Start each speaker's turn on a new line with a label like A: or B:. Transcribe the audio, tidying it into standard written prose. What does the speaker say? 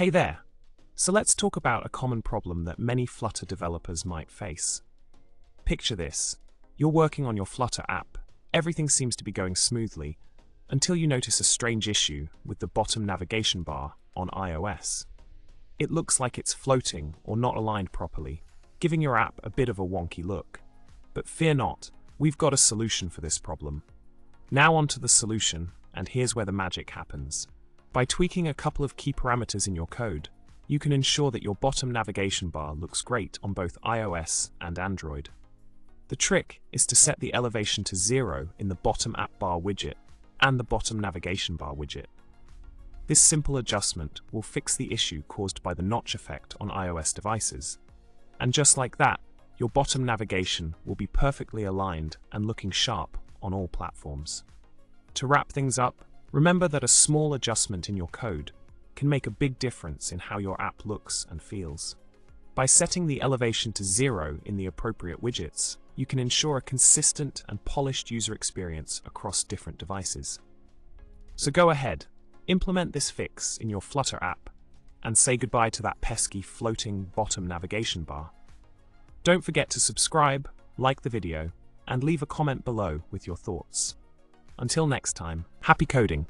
A: Hey there! So let's talk about a common problem that many Flutter developers might face. Picture this. You're working on your Flutter app. Everything seems to be going smoothly, until you notice a strange issue with the bottom navigation bar on iOS. It looks like it's floating or not aligned properly, giving your app a bit of a wonky look. But fear not, we've got a solution for this problem. Now onto the solution, and here's where the magic happens. By tweaking a couple of key parameters in your code, you can ensure that your bottom navigation bar looks great on both iOS and Android. The trick is to set the elevation to 0 in the bottom app bar widget and the bottom navigation bar widget. This simple adjustment will fix the issue caused by the notch effect on iOS devices. And just like that, your bottom navigation will be perfectly aligned and looking sharp on all platforms. To wrap things up, remember that a small adjustment in your code can make a big difference in how your app looks and feels. By setting the elevation to 0 in the appropriate widgets, you can ensure a consistent and polished user experience across different devices. So go ahead, implement this fix in your Flutter app, and say goodbye to that pesky floating bottom navigation bar. Don't forget to subscribe, like the video, and leave a comment below with your thoughts. Until next time, happy coding!